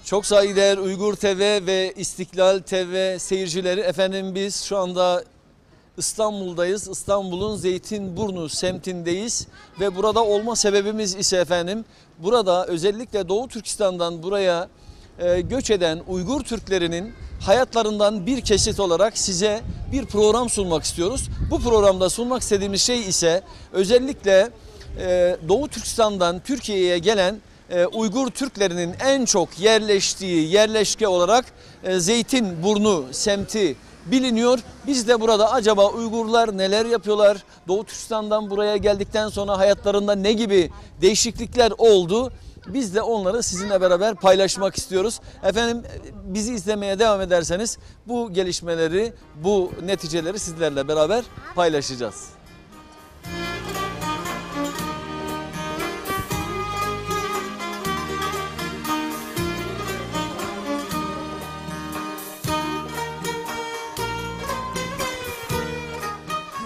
Çok saygıdeğer Uygur TV ve İstiklal TV seyircileri, efendim biz şu anda İstanbul'dayız. İstanbul'un Zeytinburnu semtindeyiz ve burada olma sebebimiz ise efendim burada özellikle Doğu Türkistan'dan buraya göç eden Uygur Türklerinin hayatlarından bir kesit olarak size bir program sunmak istiyoruz. Bu programda sunmak istediğimiz şey ise özellikle Doğu Türkistan'dan Türkiye'ye gelen Uygur Türklerinin en çok yerleştiği yerleşke olarak Zeytinburnu semti biliniyor. Biz de burada acaba Uygurlar neler yapıyorlar? Doğu Türkistan'dan buraya geldikten sonra hayatlarında ne gibi değişiklikler oldu? Biz de onları sizinle beraber paylaşmak istiyoruz. Efendim bizi izlemeye devam ederseniz bu gelişmeleri, bu neticeleri sizlerle beraber paylaşacağız.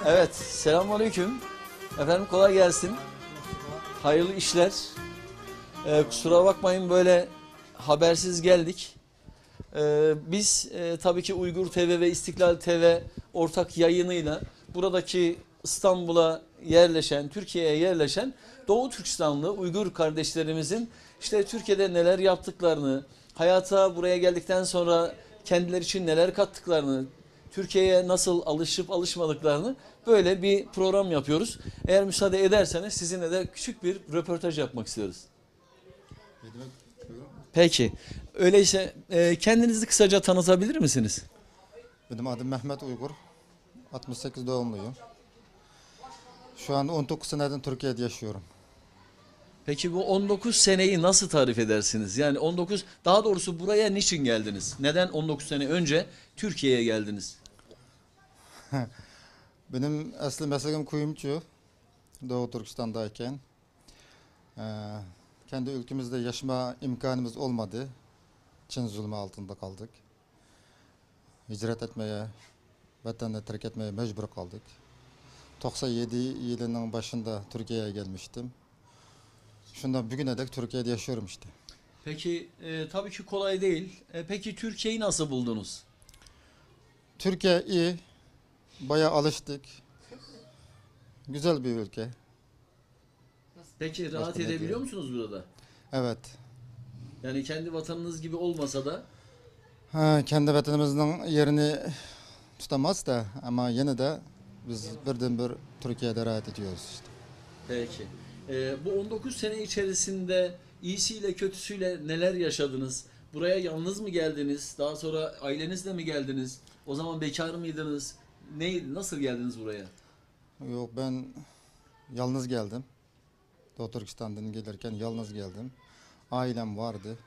Evet, selamünaleyküm. Efendim kolay gelsin. Hayırlı işler. Kusura bakmayın böyle habersiz geldik. Biz tabii ki Uygur TV ve İstiklal TV ortak yayınıyla buradaki İstanbul'a yerleşen, Türkiye'ye yerleşen Doğu Türkistanlı Uygur kardeşlerimizin işte Türkiye'de neler yaptıklarını, hayata buraya geldikten sonra kendileri için neler kattıklarını, Türkiye'ye nasıl alışıp alışmadıklarını böyle bir program yapıyoruz. Eğer müsaade ederseniz sizinle de küçük bir röportaj yapmak istiyoruz. Peki. Öyleyse kendinizi kısaca tanıtabilir misiniz? Benim adım Mehmet Uygur. 68 doğumluyum. Şu an 19 seneden Türkiye'de yaşıyorum. Peki bu 19 seneyi nasıl tarif edersiniz? Yani 19, daha doğrusu buraya niçin geldiniz? Neden 19 sene önce Türkiye'ye geldiniz? Benim asli mesleğim kuyumcu. Doğu Türkistan'dayken. Kendi ülkemizde yaşama imkanımız olmadı. Çin zulmü altında kaldık. Hicret etmeye, vatanı terk etmeye mecbur kaldık. 97 yılının başında Türkiye'ye gelmiştim. Şundan bugüne dek Türkiye'de yaşıyorum işte. Peki tabii ki kolay değil. Peki Türkiye'yi nasıl buldunuz? Türkiye iyi. Bayağı alıştık. Güzel bir ülke. Peki rahat Başka ne edebiliyor diyelim? musunuz burada? Evet. Yani kendi vatanınız gibi olmasa da. Kendi vatanımızın yerini tutamaz da ama yine de biz birden bir Türkiye'de rahat ediyoruz işte. Peki. Bu 19 sene içerisinde iyisiyle kötüsüyle neler yaşadınız? Buraya yalnız mı geldiniz? Daha sonra ailenizle mi geldiniz? O zaman bekar mıydınız? Nasıl geldiniz buraya? Yok, ben yalnız geldim. Doğu Türkistan'dan gelirken yalnız geldim. Ailem vardı.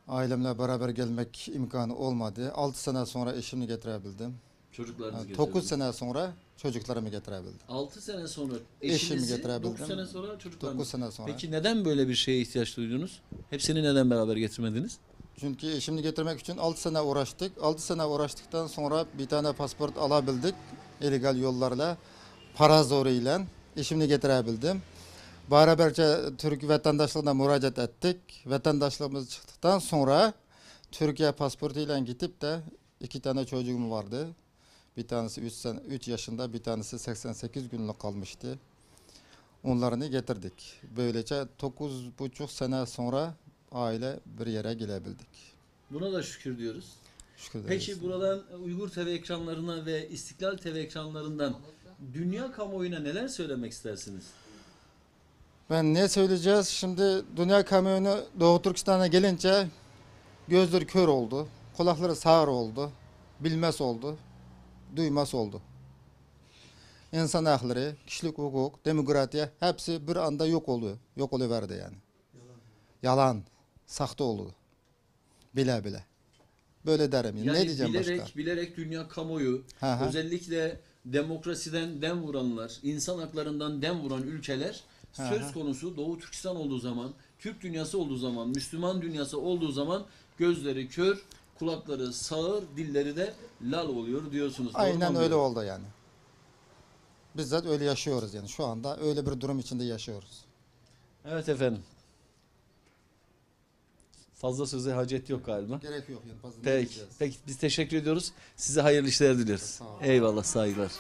Ailemle beraber gelmek imkanı olmadı. 6 sene sonra eşimi getirebildim. Çocuklarınızı 9 getirdiniz. sene sonra çocuklarımı getirebildim. 6 sene sonra Eşimi eşinizi, getirebildim. 9 sene sonra çocuklarınızı. 9 sene sonra. Peki neden böyle bir şeye ihtiyaç duydunuz? Hepsini neden beraber getirmediniz? Çünkü eşimi getirmek için 6 sene uğraştık. 6 sene uğraştıktan sonra bir tane pasport alabildik. İllegal yollarla, para zoruyla eşimi getirebildim. Beraberce Türk vatandaşlığına müracaat ettik. Vatandaşlığımız çıktıktan sonra Türkiye pasportuyla gidip de 2 tane çocuğum vardı. Bir tanesi 3 yaşında, bir tanesi 88 günlük kalmıştı. Onlarını getirdik. Böylece 9,5 sene sonra aile bir yere gelebildik. Buna da şükür diyoruz. Şükür ederiz. Peki buradan Uygur TV ekranlarına ve İstiklal TV ekranlarından dünya kamuoyuna neler söylemek istersiniz? Ben ne söyleyeceğiz? Şimdi dünya kamuoyunu Doğu Türkistan'a gelince gözleri kör oldu. Kulakları sağır oldu. Bilmez oldu. Duymaz oldu. İnsan hakları, kişilik hukuk, demokrasiya hepsi bir anda yok oluyor. Yok oluverdi yani. Yalan, sahte oldu. Bile bile. Böyle derim. Yani ne diyeceğim başka? bilerek dünya kamuoyu, Hı hı. özellikle demokrasiden dem vuranlar, insan haklarından dem vuran ülkeler Hı hı. söz konusu Doğu Türkistan olduğu zaman, Türk dünyası olduğu zaman, Müslüman dünyası olduğu zaman gözleri kör, kulakları sağır, dilleri de lal oluyor diyorsunuz. Doğru mu Aynen öyle anlıyorum? oldu yani. Bizzat öyle yaşıyoruz yani. Şu anda öyle bir durum içinde yaşıyoruz. Evet efendim. Fazla söze hacet yok galiba. Gerek yok yani fazla Peki, diyeceğiz. peki biz teşekkür ediyoruz. Size hayırlı işler diliyoruz. Sağ olun. Eyvallah, saygılar.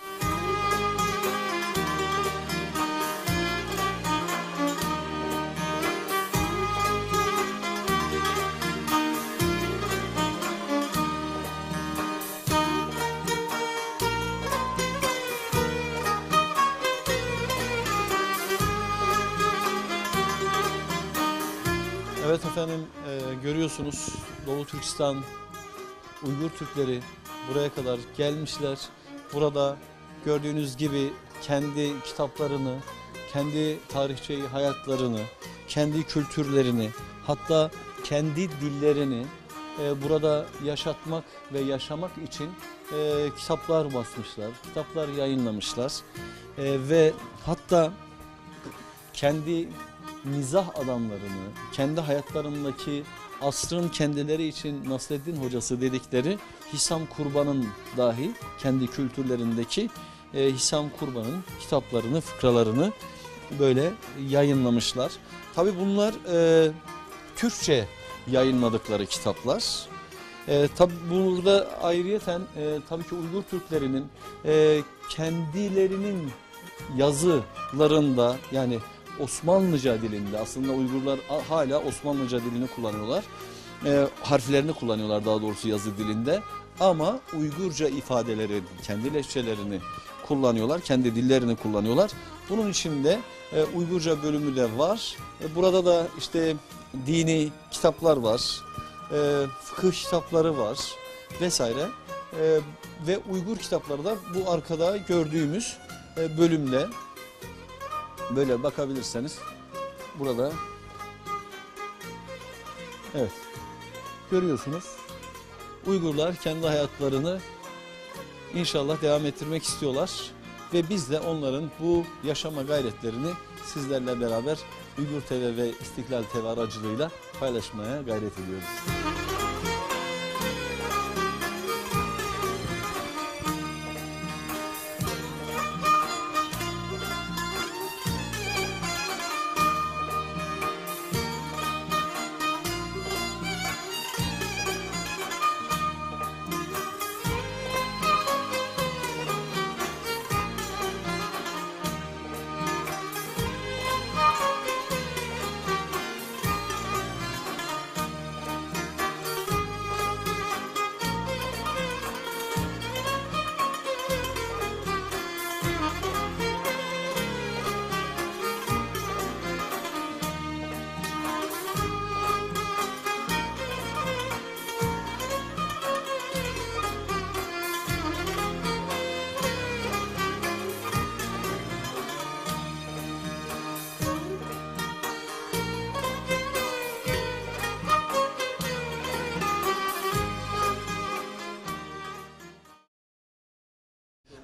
Evet efendim, görüyorsunuz Doğu Türkistan Uygur Türkleri buraya kadar gelmişler. Burada gördüğünüz gibi kendi kitaplarını, kendi tarihçeyi hayatlarını, kendi kültürlerini, hatta kendi dillerini burada yaşatmak ve yaşamak için kitaplar basmışlar, kitaplar yayınlamışlar. Ve hatta kendi mizah adamlarını, kendi hayatlarındaki asrın kendileri için Nasreddin hocası dedikleri Hisam Kurban'ın dahi kendi kültürlerindeki Hisam Kurban'ın kitaplarını, fıkralarını böyle yayınlamışlar. Tabii bunlar Türkçe yayınladıkları kitaplar. Tabii burada ayrıyeten tabii ki Uygur Türklerinin kendilerinin yazılarında, yani Osmanlıca dilinde, aslında Uygurlar hala Osmanlıca dilini kullanıyorlar. Harflerini kullanıyorlar daha doğrusu yazı dilinde. Ama Uygurca ifadeleri, kendi lehçelerini kullanıyorlar, kendi dillerini kullanıyorlar. Bunun içinde Uygurca bölümü de var. Burada da işte dini kitaplar var, fıkıh kitapları var vesaire. Ve Uygur kitapları da bu arkada gördüğümüz bölümde. Böyle bakabilirseniz burada, evet, görüyorsunuz. Uygurlar kendi hayatlarını inşallah devam ettirmek istiyorlar ve biz de onların bu yaşama gayretlerini sizlerle beraber Uygur TV ve İstiklal TV aracılığıyla paylaşmaya gayret ediyoruz.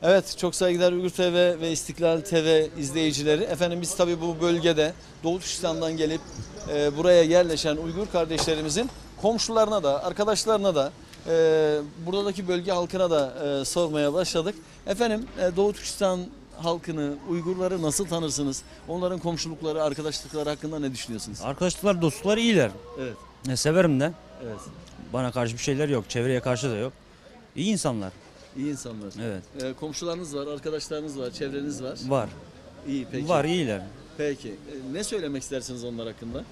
Evet, çok saygıdeğer Uygur TV ve İstiklal TV izleyicileri. Efendim biz tabii bu bölgede Doğu Türkistan'dan gelip buraya yerleşen Uygur kardeşlerimizin komşularına da, arkadaşlarına da, buradaki bölge halkına da sormaya başladık. Efendim Doğu Türkistan halkını, Uygurları nasıl tanırsınız? Onların komşulukları, arkadaşlıkları hakkında ne düşünüyorsunuz? Arkadaşlıklar, dostluklar iyiler. Evet. Severim de. Evet. Bana karşı bir şeyler yok. Çevreye karşı da yok. İyi insanlar. İyi insanlar. Evet. Komşularınız var, arkadaşlarınız var, çevreniz var. Var. İyi, peki. Var, iyiler. Peki. Ne söylemek istersiniz onlar hakkında?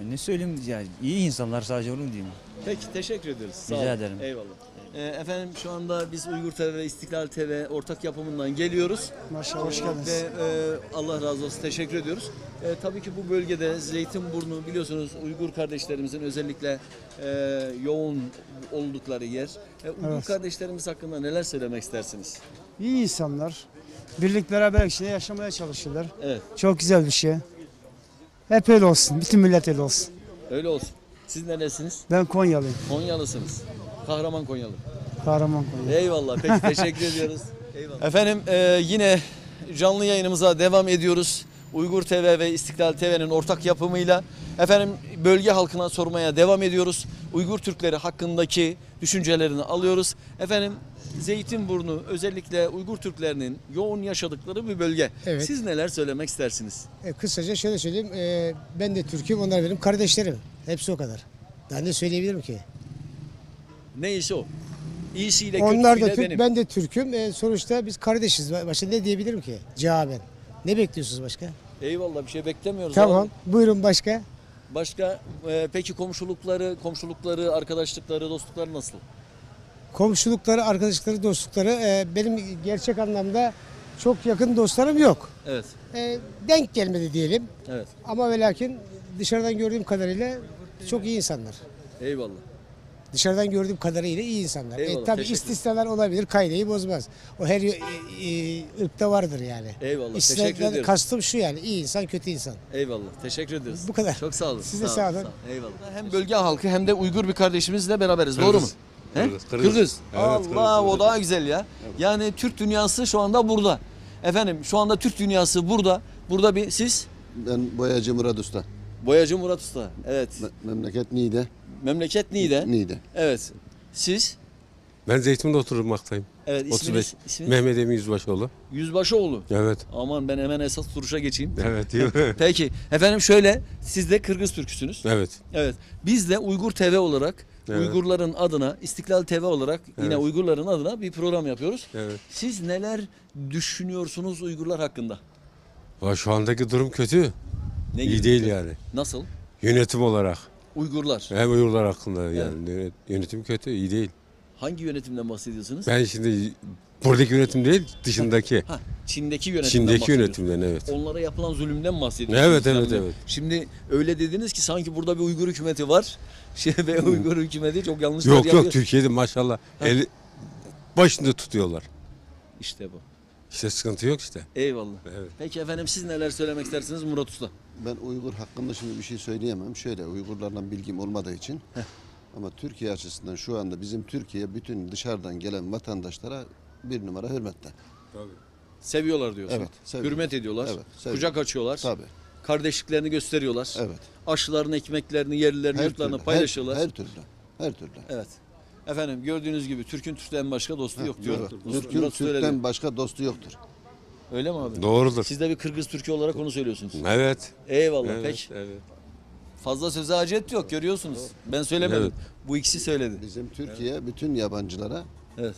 Ne söyleyeyim yani, iyi insanlar, sadece onu diyeyim. Peki, teşekkür ediyoruz. Sağ Rica olun. ederim. Eyvallah. Efendim şu anda biz Uygur TV ve İstiklal TV ortak yapımından geliyoruz. Maşallah, hoş geldiniz. Ve Allah razı olsun, teşekkür ediyoruz. Tabii ki bu bölgede Zeytinburnu biliyorsunuz Uygur kardeşlerimizin özellikle yoğun oldukları yer. Uygur Evet. kardeşlerimiz hakkında neler söylemek istersiniz? İyi insanlar. Birlik beraber içinde yaşamaya çalışıyorlar. Evet, Çok güzel bir şey. Hep öyle olsun. Bütün millet öyle olsun. öyle olsun. Siz neresiniz? Ben Konyalıyım. Konyalısınız. Kahraman Konyalı. Kahraman Konya. Eyvallah. Peki, teşekkür ediyoruz. Eyvallah. Efendim yine canlı yayınımıza devam ediyoruz. Uygur TV ve İstiklal TV'nin ortak yapımıyla efendim bölge halkına sormaya devam ediyoruz. Uygur Türkleri hakkındaki düşüncelerini alıyoruz. Efendim Zeytinburnu özellikle Uygur Türklerinin yoğun yaşadıkları bir bölge. Evet. Siz neler söylemek istersiniz? Kısaca şöyle söyleyeyim. Ben de Türk'üm, onlar benim kardeşlerim. Hepsi o kadar. Ben de söyleyebilirim ki. Neyse o. İyisiyle Onlar da kötüsüyle Türk, benim. ben de Türk'üm. Sonuçta biz kardeşiz. Başka ne diyebilirim ki? Cevaben. Ne bekliyorsunuz başka? Eyvallah, bir şey beklemiyoruz. Tamam. abi. Buyurun başka. Başka peki komşulukları, arkadaşlıkları, dostlukları nasıl? Komşulukları, arkadaşlıkları, dostlukları benim gerçek anlamda çok yakın dostlarım yok. Evet. Denk gelmedi diyelim. Evet. Ama ve lakin dışarıdan gördüğüm kadarıyla çok iyi insanlar. Eyvallah. Dışarıdan gördüğüm kadarıyla iyi insanlar. Eyvallah, Tabii teşekkür istisnalar olabilir, kaideyi bozmaz. O her ırkta vardır yani. Eyvallah, İstisnadan teşekkür ediyorum. kastım şu yani, iyi insan, kötü insan. Eyvallah. Teşekkür ederiz. Bu kadar. Çok sağ olun. Siz de sağ olun. Eyvallah. Hem bölge halkı hem de Uygur bir kardeşimizle beraberiz. Doğru mu? He? Kırgız. Allah, o daha güzel ya. Yani Türk dünyası şu anda burada. Efendim şu anda Türk dünyası burada. Burada bir siz Ben boyacı Murat Usta. Boyacı Murat Usta. Evet. Memleket Niğde. Memleket Niğde. Niğde. Evet. Siz? Ben Zeytin'de oturmaktayım. Evet, isminiz? 35. İsminiz? Mehmet Emin Yüzbaşıoğlu. Yüzbaşıoğlu. Evet. Aman ben hemen esas duruşa geçeyim. Evet. Değil mi? Peki. Efendim şöyle, siz de Kırgız Türküsünüz. Evet. Evet. Biz de Uygur TV olarak, Evet. Uygurların adına, İstiklal TV olarak yine Evet. Uygurların adına bir program yapıyoruz. Evet. Siz neler düşünüyorsunuz Uygurlar hakkında? Ama şu andaki durum kötü. Ne İyi gibi? değil yani. Nasıl? Yönetim olarak. Uygurlar. Hem Uygurlar hakkında yani. Yönetim kötü, iyi değil. Hangi yönetimden bahsediyorsunuz? Ben şimdi buradaki yönetim değil, dışındaki. Ha, Çin'deki yönetimden Çin'deki bahsediyorsunuz. yönetimden evet. Onlara yapılan zulümden bahsediyorsunuz. Evet, evet, Yani evet. Şimdi öyle dediniz ki sanki burada bir Uygur hükümeti var. Ve Uygur hükümeti çok yanlışlar Yok yapıyor. yok, Türkiye'de maşallah eli başında tutuyorlar. İşte bu. İşte sıkıntı yok işte. Eyvallah. Evet. Peki efendim siz neler söylemek istersiniz Murat Usta? Ben Uygur hakkında şimdi bir şey söyleyemem. Şöyle Uygurlarla bilgim olmadığı için. Ama Türkiye açısından şu anda bizim Türkiye bütün dışarıdan gelen vatandaşlara bir numara hürmette. Seviyorlar diyorsun. Evet, seviyorlar. Hürmet ediyorlar. Evet, seviyorlar. Kucak açıyorlar. Tabii. Kardeşliklerini gösteriyorlar. Evet. Aşılarını, ekmeklerini, yerlilerini, yurtlarını paylaşıyorlar. Her türlü. Her türlü. Evet. Efendim gördüğünüz gibi Türk'ün Türk'ten başka dostu yok diyor. Evet. Murat Türk'ün Usta öyle diyor. Türk'ten başka dostu yoktur. Öyle mi abi? Doğrudur. Siz de bir Kırgız Türk'ü olarak onu söylüyorsunuz. Evet. Eyvallah. Evet, Peki. evet. Fazla söze hacet yok görüyorsunuz. Ben söylemedim. Evet. Bu ikisi söyledi. Bizim Türkiye bütün yabancılara Evet.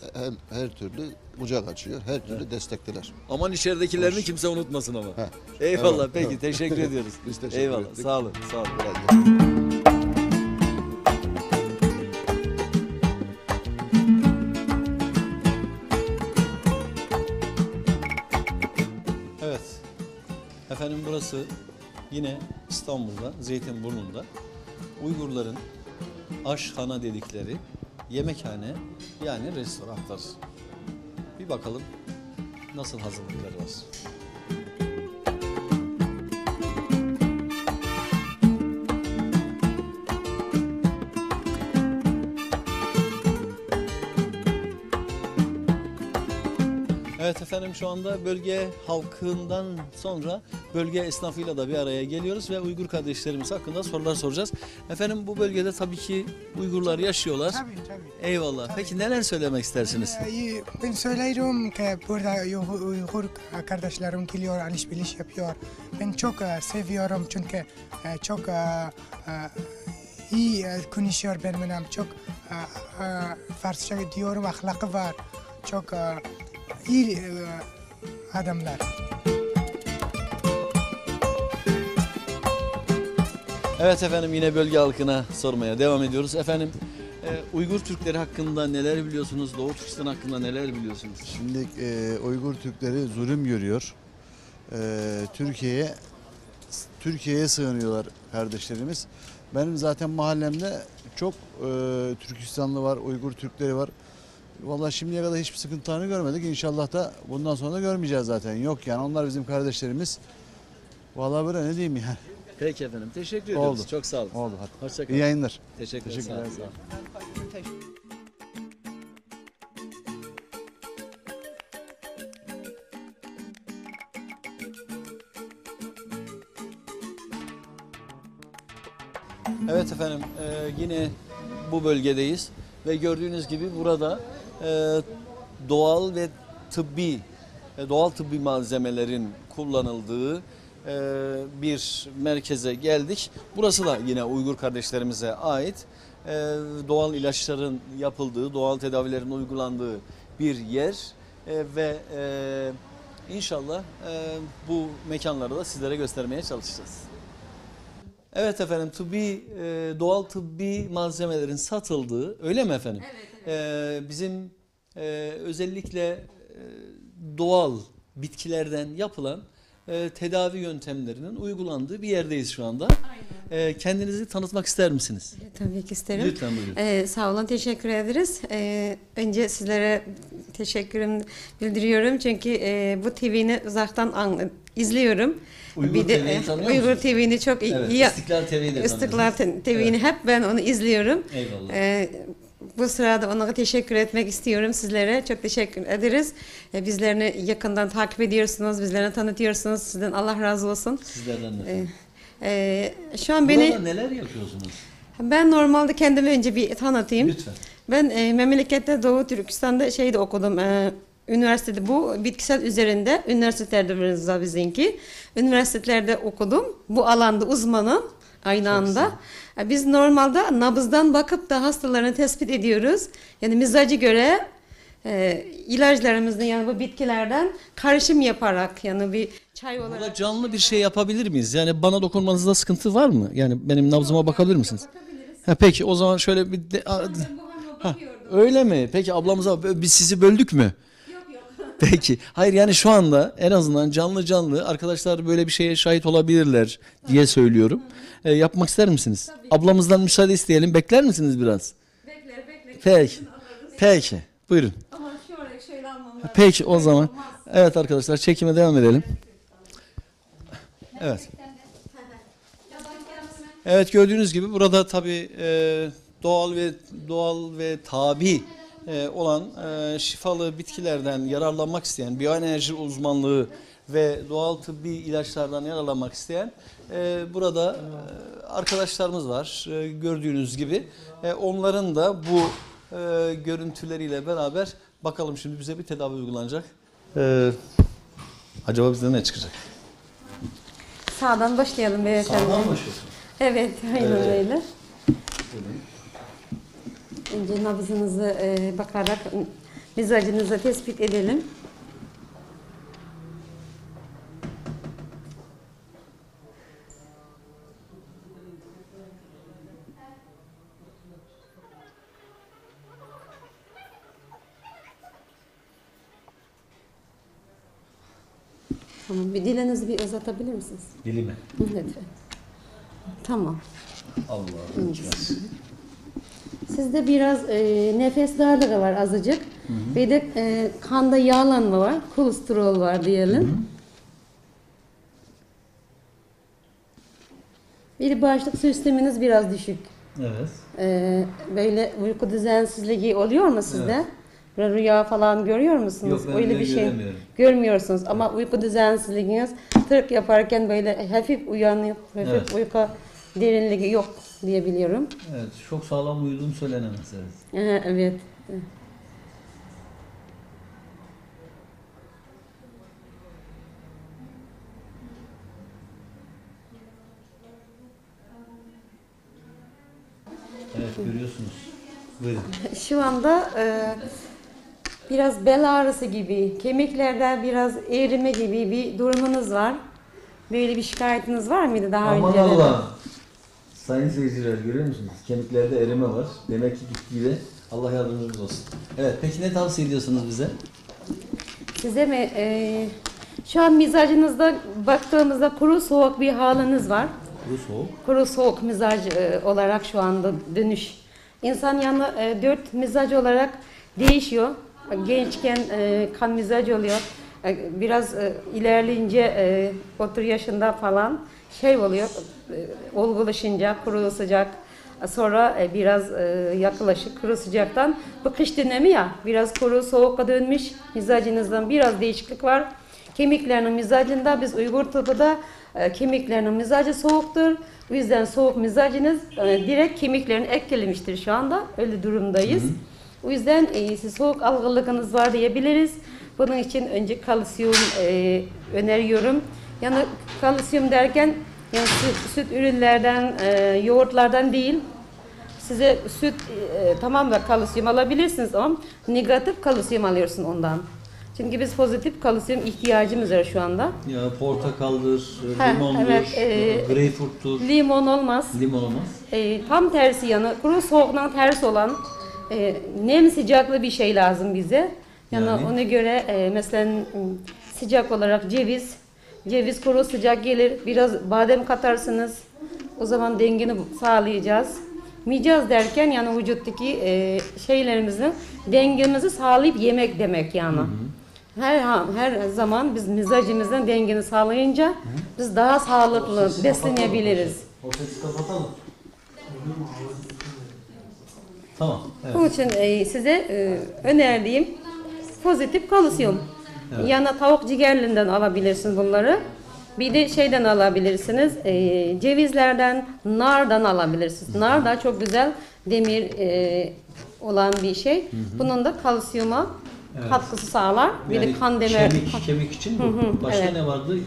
her türlü kucak açıyor. Her türlü destekler. Aman içeridekilerini kimse unutmasın ama. Heh. Eyvallah. Evet, Peki evet. teşekkür ediyoruz. Biz teşekkür Eyvallah. ettik. Sağ olun. Sağ olun. Kolay gelsin. Evet. Efendim burası yine İstanbul'da, Zeytinburnu'nda Uygurların aşhana dedikleri yemekhane yani restoranlar. Bir bakalım nasıl hazırlıkları var. Evet efendim şu anda bölge halkından sonra bölge esnafıyla da bir araya geliyoruz ve Uygur kardeşlerimiz hakkında sorular soracağız. Efendim bu bölgede tabii ki Uygurlar yaşıyorlar. Tabii tabii. Eyvallah. Peki neler söylemek istersiniz? Ben söylüyorum ki burada Uygur kardeşlerim geliyor, alışveriş yapıyor. Ben çok seviyorum çünkü çok iyi konuşuyor benim. Çok Farsça diyorum, ahlakı var. Çok iyi adamlar. Evet efendim yine bölge halkına sormaya devam ediyoruz. Efendim Uygur Türkleri hakkında neler biliyorsunuz? Doğu Türkistan hakkında neler biliyorsunuz? Şimdi Uygur Türkleri zulüm görüyor. Türkiye'ye sığınıyorlar kardeşlerimiz. Benim zaten mahallemde çok Türkistanlı var, Uygur Türkleri var. Vallahi şimdiye kadar hiçbir sıkıntılarını görmedik. İnşallah da bundan sonra da görmeyeceğiz zaten. Yok yani onlar bizim kardeşlerimiz. Vallahi böyle ne diyeyim yani. Peki efendim teşekkür ediyoruz. Oldu. Çok sağ olun. Oldu hadi. Hoşça kalın. İyi yayınlar. Teşekkürler. Sağ olun. Teşekkürler. Sağ olun. Evet efendim yine bu bölgedeyiz ve gördüğünüz gibi burada doğal ve tıbbi malzemelerin kullanıldığı bir merkeze geldik. Burası da yine Uygur kardeşlerimize ait. Doğal ilaçların yapıldığı, doğal tedavilerin uygulandığı bir yer. Ve inşallah bu mekanları da sizlere göstermeye çalışacağız. Evet efendim, doğal tıbbi malzemelerin satıldığı, öyle mi efendim? Evet. Bizim özellikle doğal bitkilerden yapılan tedavi yöntemlerinin uygulandığı bir yerdeyiz şu anda. Kendinizi tanıtmak ister misiniz? Tabii ki isterim. Lütfen buyurun. Sağ olun, teşekkür ederiz. Önce sizlere teşekkürümü bildiriyorum çünkü bu TV'ni uzaktan izliyorum. Uygur TV'yi tanıyor Uygur musunuz? TV'ni çok iyi. Evet, İstiklal TV'yi de İstiklal tanıyorsunuz. TV'ni hep ben onu izliyorum. Eyvallah. Bu sırada ona teşekkür etmek istiyorum sizlere. Çok teşekkür ederiz. Bizlerini yakından takip ediyorsunuz, bizlerini tanıtıyorsunuz. Sizden Allah razı olsun. Sizlerden de. Şu an Burada neler yapıyorsunuz? ben normalde kendimi önce bir tanıtayım. Lütfen. Ben memlekette Doğu Türkistan'da okudum. Üniversitede bu bitkisel üzerinde üniversitelerde bizimki. Üniversitelerde okudum. Bu alanda uzmanım aynı anda. Biz normalde nabızdan bakıp da hastalarını tespit ediyoruz. Yani mizacı göre ilaçlarımızda yani bu bitkilerden karışım yaparak yani bir çay olarak. Burada canlı bir şey yapabilir miyiz? Yani bana dokunmanızda sıkıntı var mı? Yani benim nabzıma bakabilir misiniz? Bakabiliriz. Peki o zaman şöyle bir öyle mi? Peki ablamıza biz sizi böldük mü? Yok. Peki. Hayır yani şu anda en azından canlı arkadaşlar böyle bir şeye şahit olabilirler diye söylüyorum. Yapmak ister misiniz? Tabii. Ablamızdan müsaade isteyelim. Bekler misiniz biraz? Bekler. Peki. Peki. Buyurun. Ama şöyle almam lazım. Peki o zaman. Evet arkadaşlar çekime devam edelim. Evet. Evet gördüğünüz gibi burada tabii doğal ve tabi olan şifalı bitkilerden yararlanmak isteyen, biyoenerji uzmanlığı ve doğal tıbbi ilaçlardan yararlanmak isteyen burada arkadaşlarımız var. Gördüğünüz gibi onların da bu görüntüleriyle beraber bakalım şimdi bize bir tedavi uygulanacak. Acaba bize ne çıkacak? Sağdan başlayalım beyefendi. Sağdan başlıyorsun. Evet, aynen Evet. öyle. Önce nabzınızı bakarak mizacınızı tespit edelim. Tamam, bir dilinizi bir uzatabilir misiniz? Dilimi. Lütfen. Tamam. Allah'ım. Sizde biraz nefes darlığı var azıcık. Bir de kanda yağlanma var. Kolesterol var diyelim. Bir de bağışıklık sisteminiz biraz düşük. Evet. Böyle uyku düzensizliği oluyor mu sizde? Evet. Böyle rüya falan görüyor musunuz? Yok, ben öyle öyle bir şey göremiyorum. görmüyorsunuz ama uyku düzensizliğiniz tırk yaparken böyle hafif uyanıp hafif Evet. uyku derinliği yok diyebiliyorum. Evet, çok sağlam uyuduğum söylenemez. Evet. Evet. Evet, görüyorsunuz. Buyurun. Şu anda biraz bel ağrısı gibi, kemiklerde biraz eğrime gibi bir durumunuz var. Böyle bir şikayetiniz var mıydı daha Aman önce? Allah! Sayın seyirciler görüyor musunuz? Kemiklerde erime var. Demek ki gitgide Allah yardımcımız olsun. Evet, peki ne tavsiye ediyorsunuz bize? Size mi? Şu an mizacınızda baktığımızda kuru soğuk bir haliniz var. Kuru soğuk. Kuru soğuk mizac olarak şu anda dönüş. İnsan yanı 4 mizac olarak değişiyor. Gençken kan mizacı oluyor. Biraz ilerleyince 30 yaşında falan şey oluyor. Olgulaşınca kuru sıcak. Sonra biraz yaklaşık kuru sıcaktan bu kış dönemi ya biraz kuru soğuğa dönmüş. Mizacınızdan biraz değişiklik var. Kemiklerinin mizacında biz Uygur tıbbında kemiklerinin mizacı soğuktur. O yüzden soğuk mizacınız direkt kemiklerini etkilemiştir şu anda. Öyle durumdayız. O yüzden siz soğuk algınlığınız var diyebiliriz. Bunun için önce kalsiyum öneriyorum. Yani kalsiyum derken yani süt ürünlerden, yoğurtlardan değil. Size süt tamam da kalsiyum alabilirsiniz ama negatif kalsiyum alıyorsun ondan. Çünkü biz pozitif kalsiyum ihtiyacımız var şu anda. Ya portakaldır, Ha, limondur, evet, greyfurttur. Limon olmaz. Limon olmaz. Tam tersi yani kuru soğuktan ters olan nem sıcaklı bir şey lazım bize. Yani ona göre mesela sıcak olarak ceviz kuru sıcak gelir. Biraz badem katarsınız. O zaman dengeni sağlayacağız. Micaz derken yani vücuttaki şeylerimizin dengemizi sağlayıp yemek demek yani. Her zaman biz mizacımızın dengeni sağlayınca biz daha sağlıklı beslenebiliriz. Ortası kapatalım. Tamam. Evet. Bunun için size önerdiğim pozitif kalsiyum. Evet. Yani tavuk ciğerlinden alabilirsiniz bunları. Bir de şeyden alabilirsiniz, cevizlerden, nardan alabilirsiniz. Nar da çok güzel demir olan bir şey. Bunun da kalsiyuma katkısı sağlar. Bir Yani de kan demir. kemik için bu. Başka evet. ne vardı?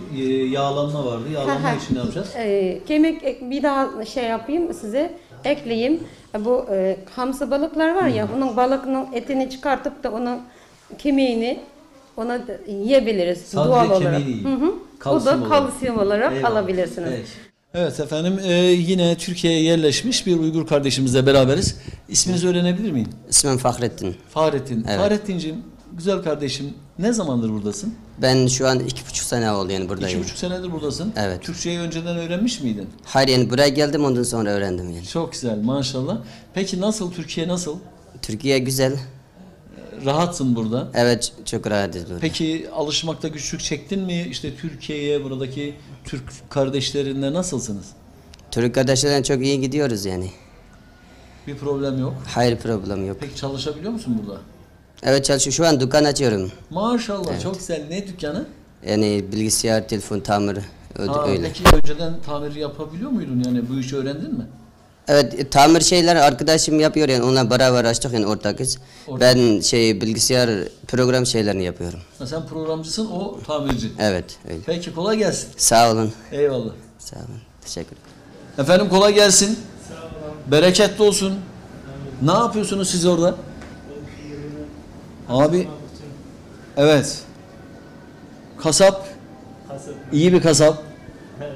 Yağlanma vardı. Yağlanma için ne yapacağız? Kemik bir daha şey yapayım size ekleyeyim. Bu hamsi balıklar var ya, onun balıkının etini çıkartıp da onun kemiğini ona yiyebiliriz. Sadece doğal olarak. kemiğini yiyin. O da kalsiyum olarak Eyvallah. alabilirsiniz. Evet. Evet efendim yine Türkiye'ye yerleşmiş bir Uygur kardeşimizle beraberiz. İsminizi öğrenebilir miyim? İsmim Fahrettin. Fahrettin. Evet. Fahrettin'cim güzel kardeşim ne zamandır buradasın? Ben şu an 2,5 sene oldu yani buradayım. 2,5 senedir buradasın. Evet. Türkçeyi önceden öğrenmiş miydin? Hayır yani buraya geldim ondan sonra öğrendim yani. Çok güzel maşallah. Peki nasıl Türkiye nasıl? Türkiye güzel. Rahatsın burada. Evet çok rahatız burada. Peki alışmakta güçlük çektin mi? İşte Türkiye'ye buradaki Türk kardeşlerinle nasılsınız? Türk kardeşlerden çok iyi gidiyoruz yani. Bir problem yok. Hayır problem yok. Peki çalışabiliyor musun burada? Evet çalışıyorum. Şu an dükkan açıyorum. Maşallah Evet. çok güzel. Ne dükkanı? Yani bilgisayar, telefon, tamir öyle. Peki önceden tamir yapabiliyor muydun? Yani bu işi öğrendin mi? Evet tamir şeyler arkadaşım yapıyor yani onunla beraber açtık yani ortakız. Ben bilgisayar program şeylerini yapıyorum. Ha, sen programcısın, o tamirci. Evet öyle. Peki kolay gelsin. Sağ olun. Eyvallah. Sağ olun. Teşekkür ederim. Efendim kolay gelsin. Sağ olun. Bereketli olsun. Ne yapıyorsunuz siz orada? Abi. Evet. Kasap. İyi bir kasap.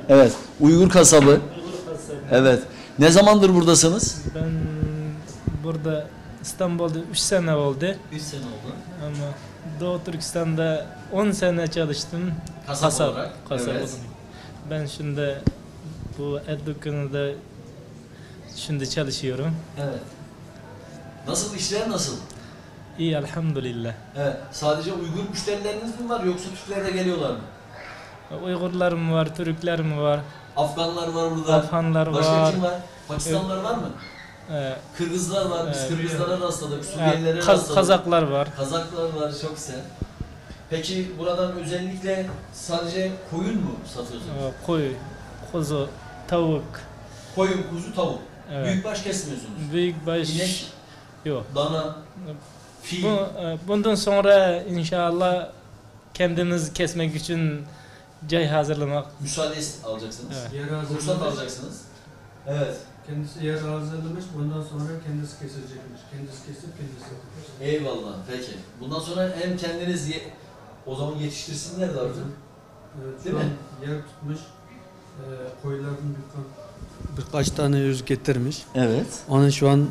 Evet. Uygur kasabı. Evet. Ne zamandır buradasınız? Ben burada İstanbul'da 3 sene oldu. 3 sene oldu. Ama Doğu Türkistan'da 10 sene çalıştım. Kasap olarak. Kasap Evet. olarak. Ben şimdi bu et dükkanında şimdi çalışıyorum. Evet. Nasıl işler nasıl? İyi elhamdülillah. Evet. Sadece Uygur müşterileriniz mi var yoksa Türkler de geliyorlar mı? Uygurlarım var, Türklerim var. Afganlar var burada. Afganlar Başka var. kim var? Pakistanlılar var mı? Kırgızlar var. Biz Kırgızlara rastladık. Suriyelilere rastladık. Kazaklar var. Kazaklar var. Çok güzel. Peki buradan özellikle sadece koyun mu satıyorsunuz? Koyu, kuzu, tavuk. Koyun, kuzu, tavuk. Evet. Büyükbaş kesmiyorsunuz. Büyükbaş İnek, yok. dana, fil. Bundan sonra inşallah kendimiz kesmek için cay hazırlamak. Müsaade alacaksınız. Evet. Ruhsat alacaksınız. Evet. Kendisi yer hazırlamış, bundan sonra kendisi kesecekmiş. Kendisi kesip kendisi satacak. Eyvallah, peki. Bundan sonra hem kendiniz o zaman yetiştirsinler de artık. Evet, değil şu mi? an yer tutmuş, koyuların birkaç tane yüz getirmiş. Evet. Onu şu an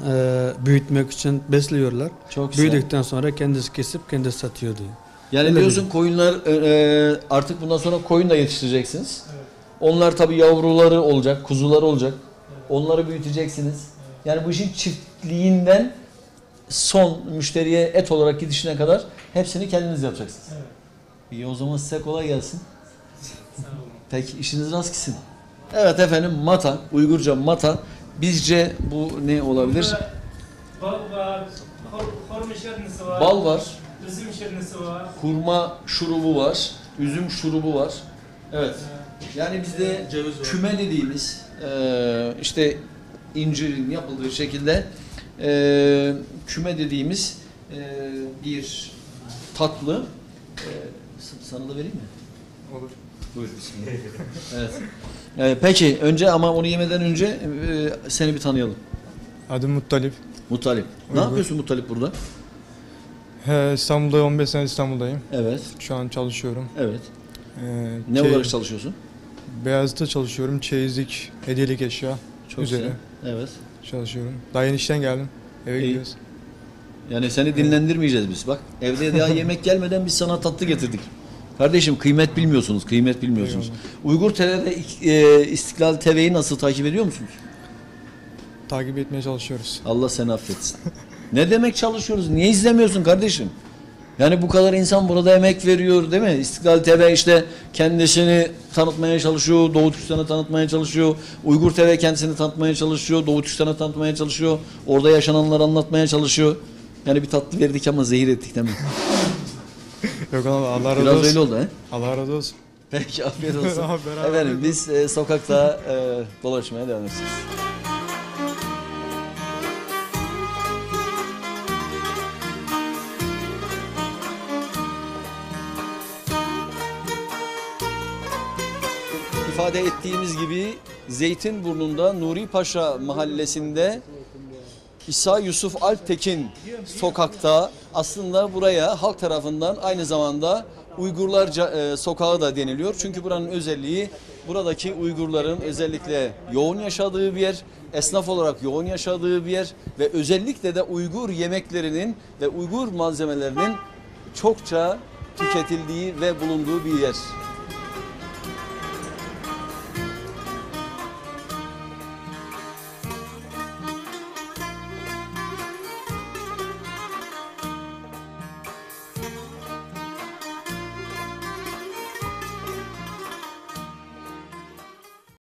büyütmek için besliyorlar. Çok güzel. Büyüdükten sonra kendisi kesip kendisi satıyor diyor. Yani Öyle diyorsun koyunlar artık bundan sonra koyun da yetiştireceksiniz. Evet. Onlar tabii yavruları olacak, kuzuları olacak. Evet. Onları büyüteceksiniz. Evet. Yani bu işin çiftliğinden son müşteriye et olarak gidişine kadar hepsini kendiniz yapacaksınız. Evet. İyi o zaman size kolay gelsin. Sağ olun. Peki işiniz rast gitsin. Evet efendim mata, Uygurca mata. Bizce bu ne olabilir? Bal var, hurma şirnisi var. Bal var. Üzüm şirnisi var. Kurma şurubu var. Üzüm şurubu var. Evet. Yani bizde küme dediğimiz işte incirin yapıldığı şekilde küme dediğimiz bir tatlı sana da vereyim mi? Olur. Buyur bismillah. Evet. Peki önce ama onu yemeden önce seni bir tanıyalım. Adım Muttalip. Muttalip. Ne Uygur. yapıyorsun Muttalip burada? İstanbul'da 15 sene İstanbul'dayım. Evet. Şu an çalışıyorum. Evet. Ne olarak çalışıyorsun? Beyazıt'ta çalışıyorum. Çeyizlik, hediyelik eşya Çok üzere güzel. Evet. çalışıyorum. Daha yeni işten geldim. Eve İyi. gidiyoruz. Yani seni dinlendirmeyeceğiz biz. Bak evde daha yemek gelmeden biz sana tatlı getirdik. Kardeşim kıymet bilmiyorsunuz, kıymet bilmiyorsunuz. Uygur TV'de İstiklal TV'yi nasıl takip ediyor musunuz? Takip etmeye çalışıyoruz. Allah seni affetsin. Ne demek çalışıyoruz? Niye izlemiyorsun kardeşim? Yani bu kadar insan burada emek veriyor değil mi? İstiklal TV işte kendisini tanıtmaya çalışıyor, Doğu Türkistan'ı tanıtmaya çalışıyor. Uygur TV kendisini tanıtmaya çalışıyor, Doğu Türkistan'ı tanıtmaya çalışıyor. Orada yaşananları anlatmaya çalışıyor. Yani bir tatlı verdik ama zehir ettik değil mi? Yok Allah razı olsun. Biraz öyle oldu he? Allah razı olsun. Peki afiyet olsun. Beraber Efendim biz sokakta dolaşmaya devam edeceğiz. İfade ettiğimiz gibi Zeytinburnu'nda Nuri Paşa mahallesinde İsa Yusuf Alptekin sokakta aslında buraya halk tarafından aynı zamanda Uygurlar sokağı da deniliyor. Çünkü buranın özelliği buradaki Uygurların özellikle yoğun yaşadığı bir yer, esnaf olarak yoğun yaşadığı bir yer ve özellikle de Uygur yemeklerinin ve Uygur malzemelerinin çokça tüketildiği ve bulunduğu bir yer.